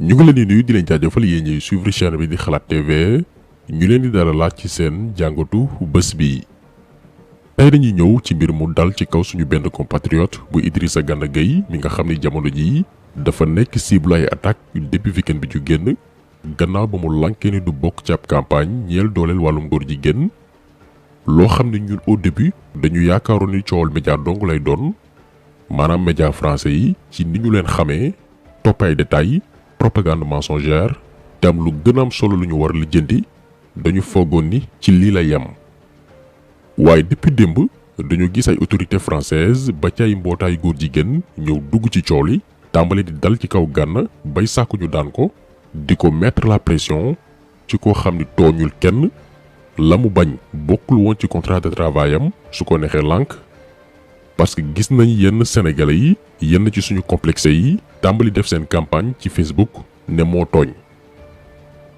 ñu ngi leen di nuyu di leen jaajëfal yéen ñuy suivre chaîne bi di xalaat TV ñu leen di dara laaj ci seen jàngatu bés bi. tey dañuy ñëw ci mbir mu dal ci kaw suñu benn compatriote bu Idrissa Gana Gueye mi nga xam ni jamono jii dafa nekk cible ay attaque depuis weekend bi ju génn gannaaw ba mu lankee ni du bokk ci ab campagne ñeel dooleel wàllum góor jigéen loo xam ne ñun au début dañu yaakaaroon ni coowal média dong lay doon maanaam média français yi ci ni ñu leen xamee topp ay détails propagande mensongère te am lu gën a am solo lu ñu war a lijjanti dañu foogoon ni ci lii la yem. waaye depuis démb dañu gis ay autorités françaises ba ci ay mbootaayu góor jigéen ñëw dugg ci coow li tàmbali di dal ci kaw Gana bay sàkku ñu daan ko di ko mettre la pression ci koo xam ni tooñul kenn la mu bañ bokkul woon ci contrat de travail am su ko neexee lànk parce que gis nañ yenn sénégalais yi yenn ci suñu complexe yi tàmbali def seen campagne ci Facebook ne moo tooñ.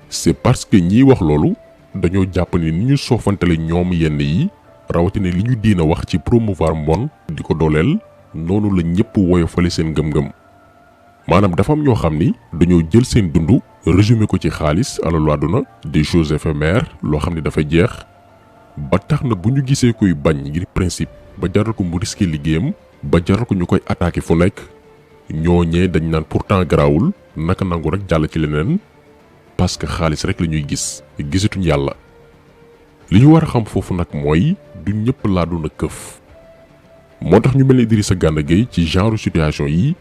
c'est parce que ñiy wax loolu dañoo jàpp ni ñu soofantale ñoom yenn yi rawatina li ñu diina wax ci promouvoir mbon di ko dooleel noonu la ñëpp woyofale seen ngëm-ngëm maanaam dafa am ñoo xam ni dañoo jël seen dund résumé ko ci xaalis alalu àdduna des choses éphémères loo xam ni dafa jeex ba tax na bu ñu gisee kuy bañ ngir principe ba jaral ko mu risqué liggéeyam ba jaral ko ñu koy attaqué fu nekk ñooñee dañ naan pourtant garaawul naka nangu rek jàll ci leneen parce que xaalis rek la ñuy gisatuñ yàlla. li ñu war a xam foofu nag mooy du ñëpp laa doon a këf moo tax ñu mel ni Idrissa Gana Gueye ci genre situation yi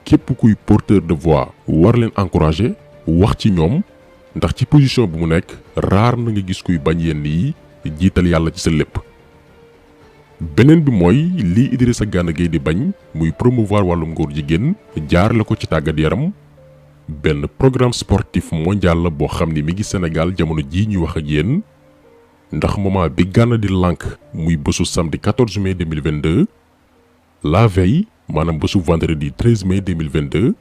képp kuy porteur de voix war leen encourager wax ci ñoom ndax ci position bi mu nekk raar na nga gis kuy bañ yenn yi jiital yàlla ci sa lépp. beneen bi mooy lii Idrissa Gana Gueye di bañ muy promouvoir wàllum góor jigéen jaarale ko ci tàggat yaram benn programme sportif mondial la boo xam ni mi ngi Sénégal jamono jii ñuy wax ak yéen. ndax moment bi Gana di lànk muy bésu samedi 14 mai 2022 la veille maanaam bésu vendredi 13 mai 2022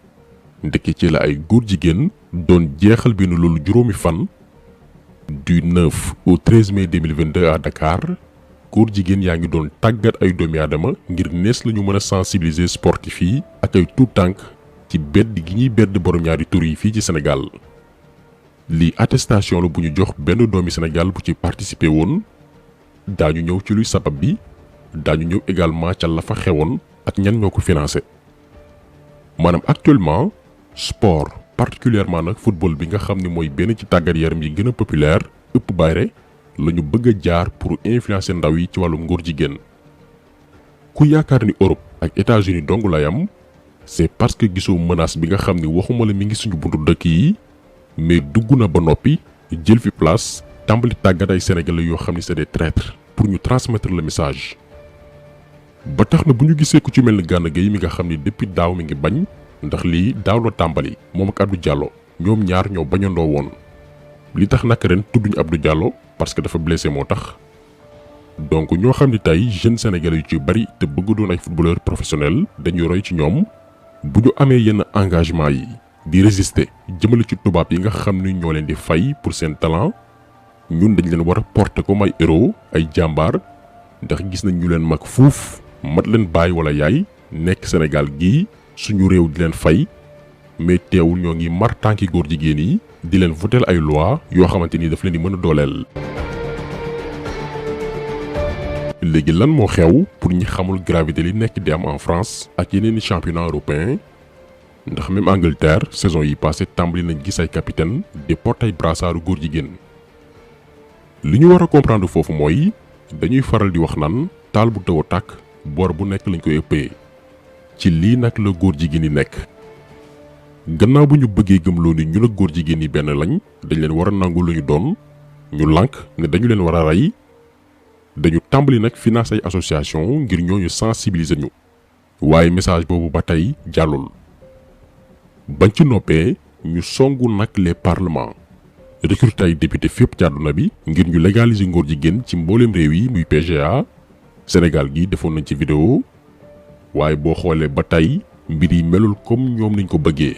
ndekki ci la ay góor jigéen doon jeexal bi nu loolu juróomi fan du 9 au 13 mai 2022 à Dakar góor jigéen yaa ngi doon tàggat ay doomi aadama ngir nees la ñu mën a sensibiliser sportif yi ak ay tout tànk ci bedd gi ñuy bedd borom ñaari tur yi fii ci Sénégal. lii attestation la bu ñu jox benn doomi Sénégal bu ci participer woon daañu ñëw ci luy sabab bi daañu ñëw également ca la fa xewoon ak ñan ñoo ko financé maanaam actuellement sport particulièrement nag football bi nga xam ne mooy benn ci tàggat yaram yi gën a populaire ëpp bayre la ñu bëgg a jaar pour influencer ndaw yi ci wàllum ngóor jigéen ku yaakaar ni Europe ak États-Unis dong lay am c'est parce que gisoo menace bi nga xam ni waxuma la mi ngi suñu buntu dëkk yi. mais dugg na ba noppi jël fi place tàmbali tàggat ay sénégalais yoo xam ni c'est des traîtres pour ñu transmettre le message. ba tax na bu ñu gisee ku ci mel ni Gana Gueye mi nga xam ni depuis daaw mi ngi bañ ndax lii daaw la tàmbali moom ak Abdou Diallo ñoom ñaar ñoo bañandoo woon. li tax nag ren tudduñu Abdou Diallo parce que dafa blessé moo tax donc ñoo xam ni tey jeunes sénégalais yu ci bari te bëgg doon ay footballeur professionnel dañuy roy ci ñoom bu ñu amee yenn engagement yi. di résister jëmale ci tubaab yi nga xam ni ñoo leen di fay pour seen talent ñun dañ leen war a porter comme ay héros ay jàmbaar ndax gis nañ ñu leen mag fuuf mat leen baay wala yaay nekk Sénégal gii suñu réew di leen fay mais teewul ñoo ngi mar tànki góor jigéen yi di leen voter ay loi yoo xamante ni daf leen di mën a dooleel. léegi lan moo xew pour ñi xamul gravité li nekk di am en France ak yeneen i championnat européen. ndax même Angleterre saison yi passé tàmbali nañ gis ay capitaine di porter ay brassaaru góor jigéen li ñu war a comprendre foofu mooy dañuy faral di wax naan taal bu taw a tàkk boor bu nekk lañ koy ëppee ci lii nag la góor jigéen yi nekk. gannaaw bu ñu bëggee gëmloo ni ñu la góor jigéen yi benn lañ dañ leen war a nangu lu ñu doon ñu lànk ne dañu leen war a rey dañu tàmbali nag finance ay association ngir ñooñu sensibiliser ñu waaye message boobu ba tey jàllul. bañ ci noppee ñu songu nag les parlements recruter ay député fépp ci àdduna bi ngir ñu légaliser ngóor jigéen ci mbooleem réew yi muy PGA Sénégal gi defoon nañ ci vidéo waaye boo xoolee ba tey mbir yi melul comme ñoom nañ ko bëggee.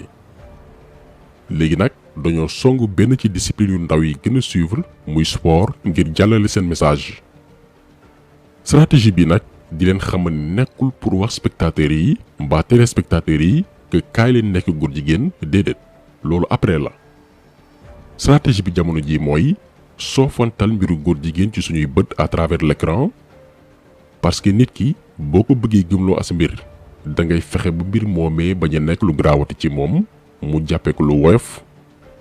léegi nag dañoo songu benn ci discipline yu ndaw yi gën a suivre muy sport ngir jàllale seen message. stratégie bi nag di leen xamal nekkul pour wax spectateurs yi mbaa téléspectateurs yi que kaay leen nekk góor jigéen déedéet loolu après la. stratégie bi jamono ji mooy soofantal mbiru góor jigéen ci suñuy bët à travers l'écran parce que nit ki boo ko bëggee gëmloo as mbir da ngay fexe ba mbir moomee bañ a nekk lu garaawati ci moom mu jàppee ko lu woyof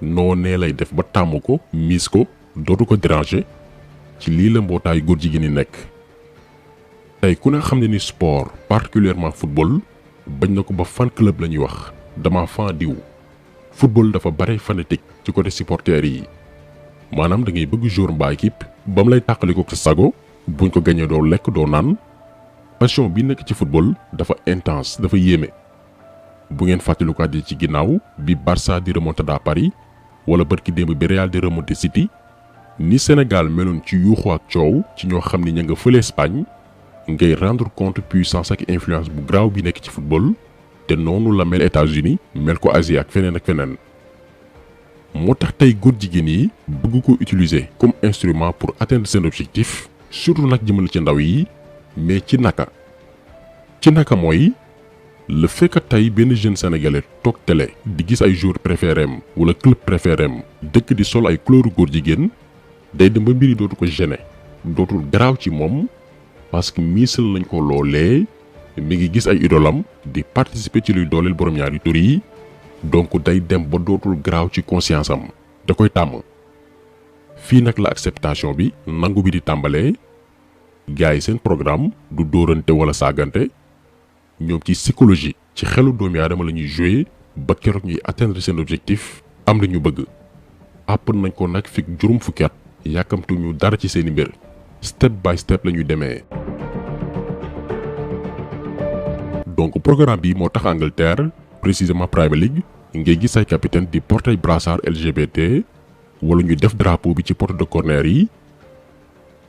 noonee lay def ba tàmm ko miis ko dootu ko déranger ci lii la mbootaayu góor jigéen yi nekk. tey ku ne xam ne ni sport particulièrement football bañ na ko ba fan club la ñuy wax dama fan diw. football dafa bare fanatique ci côté supporters yi maanaam da ngay bëgg joueur mbaa équipe ba mu lay tàqali ko sa sago buñ ko gañee doo lekk doo naan. passion bi nekk ci football dafa intense dafa yéeme bu ngeen fàttalikuwaat yi ci ginnaaw bi Barça di remontada à Paris wala bërki démb bi Real di remonter City ni Sénégal meloon ci yuuxu ak coow ci ñoo xam ni ña nga fële Espagne ngay rendre compte puissance ak influence bu graaw bi nekk ci football te noonu la mel États-Unis mel ko Asie ak feneen ak feneen. moo tax tey góor jigéen yi bëgg ko utiliser comme instrument pour atteindre seen objectif surtout nag jëmale ci ndaw yi. mais ci naka mooy le fait que tey benn jeune sénégalais toog télé di gis ay joueurs préférés am wala club préféré am dëkk di sol ay couleur góor jigéen day dem ba mbiri dootu ko gêner dootul garaaw ci moom parce que miisal nañ ko loolee mi ngi gis ay idolam di participer ci luy dooleel borom ñaari tur yi donc day dem ba dootul garaaw ci conscience am da koy tàmm. fii nag la acceptation bi nangu bi di tàmbalee. gars yi seen programme du dóorante wala saagante ñoom ci psychologie ci xelu doomi aadama la ñuy jouer ba keroog ñuy atteindre seen objectif am la ñu bëgg. àpp nañ ko nag fi juróom fukki at yàkkamtu ñu dara ci seeni mbir step by step la ñuy demee. donc programme bi moo tax Angleterre précisément Premier League ngay gis ay capitaine di porter brassard LGBT wala ñu def drapeau bi ci porte de corner yi.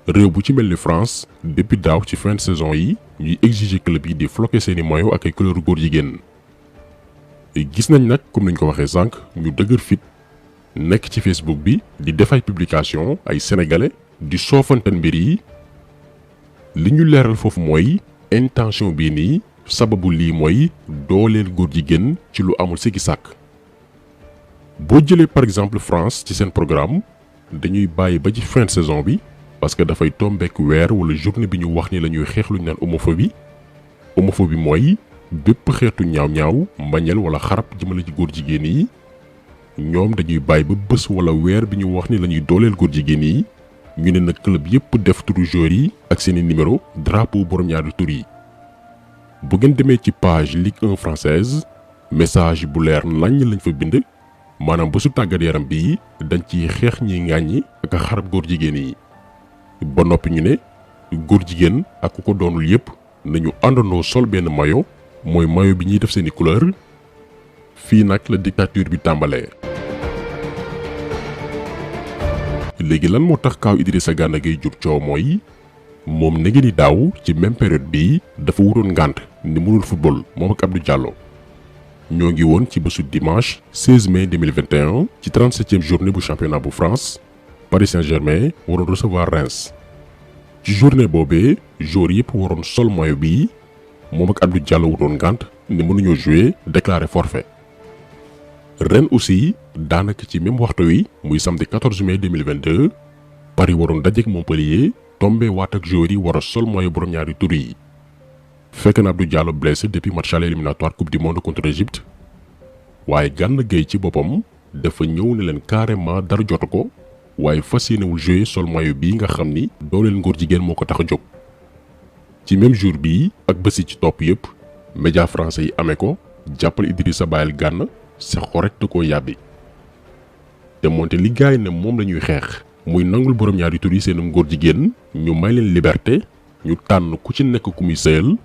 réew bu ci mel ni France depuis daaw ci fin de saison yi ñuy exiger club yi di floquer seeni maillot ak ay couleur góor jigéen. gis nañ nag comme nañ ko waxee sànq ñu dëgër fit nekk ci Facebook bi di def ay publication ay sénégalais di soofantal mbir yi. li ñu leeral foofu mooy intention bii nii sababu lii mooy dooleel góor jigéen ci lu amul sikki sàkk. boo jëlee par exemple France ci seen programme dañuy bàyyi ba ci fin de saison bi. parce que dafay tombeek weer wala journée bi ñu wax ni la ñuy xeex lu ñu naan homophobie mooy bépp xeetu ñaaw-ñaaw mbañeel wala xarab jëmale ci góor jigéen yi ñoom dañuy bàyyi ba bés wala weer bi ñu wax ni la ñuy dooleel góor jigéen yi ñu ne nag club yépp def turu joueurs yi ak seeni numéro drapeau borom ñaari tur yi. bu ngeen demee ci page Ligue 1 française message bu leer naññ lañ fa bind maanaam bésu tàggat yaram bii dañ ciy xeex ñi ŋàññi ak a xarab góor jigéen yi. ba noppi ñu ne góor jigéen ak ku ko doonul yépp nañu àndandoo sol benn maillot mooy maillot bi ñuy def seeni couleur. fii nag la dictature bi tàmbalee. léegi lan moo tax kaaw Idrissa Gana Gueye jur coow mooy moom nege ni daaw ci même période bii dafa wutoon ngànt ni mënul football moom ak Abdou Diallo. ñoo ngi woon ci bésu dimanche 16 mai 2021 ci 37e journée bu championnat bu France. Paris Saint-Germain waroon recevoir Reims ci journée boobee joueurs yëpp waroon sol maillot bii moom ak Abdou Diallo wutoon ngànt ni mënuñoo jouer déclaré forfait. ren aussi daanaka ci même waxtu wi muy samedi 14 mai 2022 Paris waroon dajeek Montpellier tombé waat ak joueurs yi war a sol maillot borom ñaari tur yi. fekk na Abdou Diallo blessé depuis match aller éliminatoire coupe du monde contre Égypte waaye Gana Gueye ci boppam dafa ñëw ne leen carrément dara jotu ko. waaye fas yéenewul jouer sol maillot bii nga xam ni dooleel ngóor jigéen moo ko tax a jóg. ci même jour bii ak bési ci topp yépp média français yi amee ko jàppal Idrissa bàyyil Gana c'est correct koo yàbbi. te moonte li gaay ne moom la ñuy xeex muy nangul borom ñaari tur yi seenum ngóor jigéen ñu may leen liberté ñu tànn ku ci nekk ku muy sëyal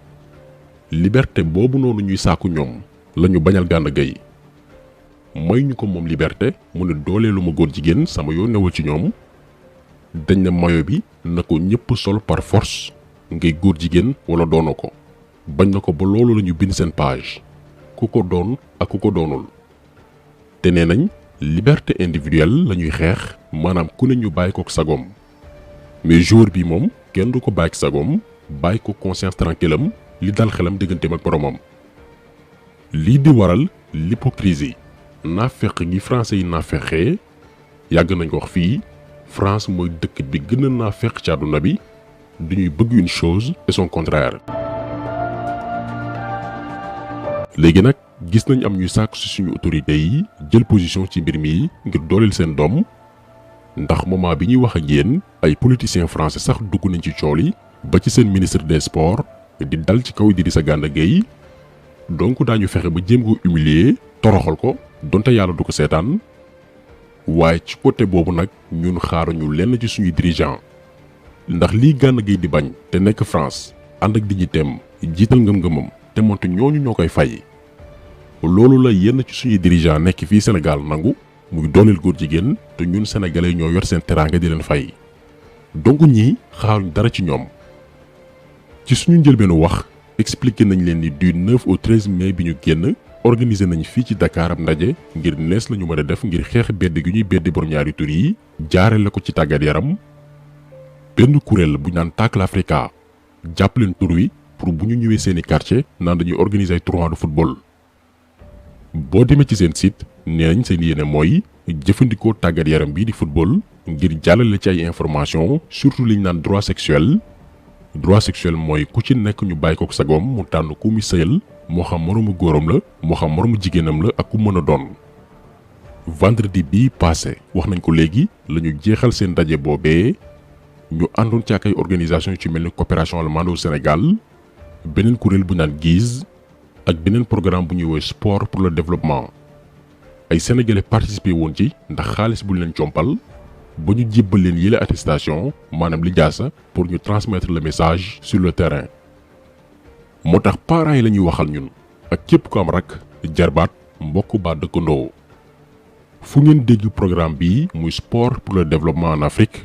liberté boobu noonu ñuy sàkku ñoom la ñu bañal Gana Gueye. may ñu ko moom liberté mu ne dooleelu ma góor jigéen sama yoon newul ci ñoom dañ ne maillot bi na ko ñëpp sol par force ngay góor jigéen wala doonoo ko bañ na ko ba loolu la ñu bind seen page ku ko doon ak ku ko doonul. te nee nañ liberté individuelle la ñuy xeex maanaam ku ne ñu bàyyi ko sagoom mais joueur bi moom kenn du ko bàyyi sagoom bàyyi ko conscience tranquille am li dal xelam digganteem ak boromam. lii di waral l'hypocrisie naafeq gi français yi naafeqee yàgg nañ ko wax fii France mooy dëkk bi gën a naafeq ci àdduna bi dañuy bëgg une chose et son contraire. léegi nag gis nañ am ñuy sàkk ci suñu autorités yi jël position ci mbir mi ngir dooleel seen doom ndax moment bi ñuy wax ak yéen ay politiciens français sax dugg nañ ci cool yi ba ci seen ministre des sports di dal ci kaw Idrissa Gana Gueye donc daañu fexe ba jéem ko humilier toroxal ko donte yàlla du ko seetaan waaye ci côté boobu nag ñun xaaruñu lenn ci suñuy dirigeant ndax lii Gana Gueye di bañ te nekk France ànd ak dignitéem jiital ngëm-ngëmam te moonte ñooñu ñoo koy fay loolu la yenn ci suñuy dirigeant nekk fii Sénégal nangu muy dooleel góor jigéen te ñun sénégalais ñoo yor seen teraanga di leen fay donc ñii xaaruñ dara ci ñoom. ci suñu njëlbeenu wax expliqué nañ leen ni du 9 au 13 mai bi ñu génn organisé nañ fii ci Dakar ab ndaje ngir nees la ñu mën a def ngir xeex bedd gi ñuy beddi borom ñaari tur yi jaare la ko ci tàggat yaram benn kuréel bu ñu naan Tackle Africa jàpp leen tur wi pour bu ñu ñëwee seeni quartier naan dañuy organiser ay tournoi de football. boo demee ci seen site nee nañ seen yéene mooy jëfandikoo tàggat yaram bii di football ngir jàllale ci ay information surtout liñ naan droit sexuel. droit sexuel mooy ku ci nekk ñu bàyyi ko sagoom mu tànn ku muy sëyal moo xam moroomu góoram la moo xam moroomu jigéenam la ak ku mën a doon. vendredi bii passé wax nañ ko léegi la ñu jeexal seen ndaje boobee ñu àndoon ci ak ay organisation ci mel ni coopération allemande au Sénégal beneen kuréel bu naan GIZ ak beneen programme bu ñuy woowee sport pour le développement ay sénégalais participé woon ci ndax xaalis bu ñu leen compal ba ñu jébbal leen yële attestation maanaam li jaasa pour ñu transmettre le message sur le terrain. moo tax parents yi la ñuy waxal ñun ak képp ku am rak jarbaat mbokk ba dëkkandoo fu ngeen dégg programme bi muy sport pour le développement en Afrique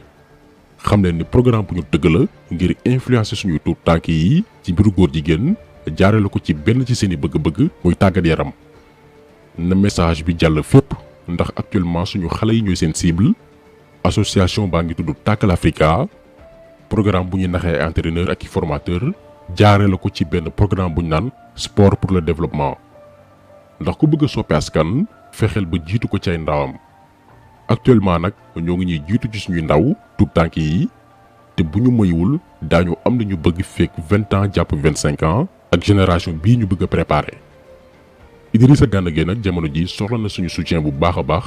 xam leen ni programme bu ñu tëgg la ngir influencer suñuy tuut tànk yi ci mbiru góor jigéen jaarale ko ci benn ci seeni bëgg-bëgg muy tàggat yaram na message bi jàll fépp ndax actuellement suñu xale yi ñooy seen cible. association baa ngi tudd Tackle Africa programme bu ñuy naxee ay entraîneur ak i formateur jaare la ko ci benn programme bu ñu naan sport pour le développement ndax ku bëgg a soppi askan fexeel ba jiitu ko ci ay ndawam actuellement nag ñoo ngi ñuy jiitu ci suñuy ndaw tuut tànk yi te bu ñu moywul daañu am na ñu bëgg fekk 20 ans jàpp 25 ans ak génération bii ñu bëgg a préparer. Idrissa Gana Gueye nag jamono ji soxla na suñu soutien bu baax a baax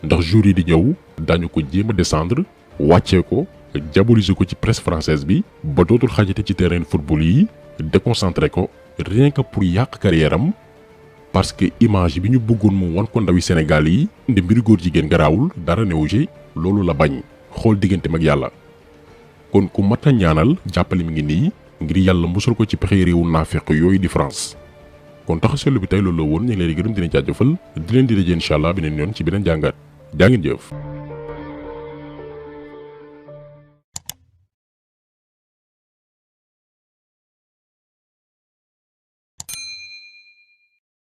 ndax jour yi di ñëw daañu ko jéem a descendre wàccee ko diaboliser ko ci presse française bi ba dootul xajate ci terrain football yi déconcentré ko rien que pour yàq carrière am parce que image bi ñu bëggoon mu wan ko ndawi Sénégal yi nde mbiri góor jigéen garaawul dara newu ci loolu la bañ xool diggante mag yàlla kon ku mat a ñaanal jàppale mi ngi nii ngir yàlla musal ko ci pexe réewu naafeq yooyu di France. kon tax seetlu bi tey loolu la woon ñu ngi leen di gërëm di leen jaajëfal di leen di daje incha allah beneen yoon ci beneen jàngat jaa ngeen jëf.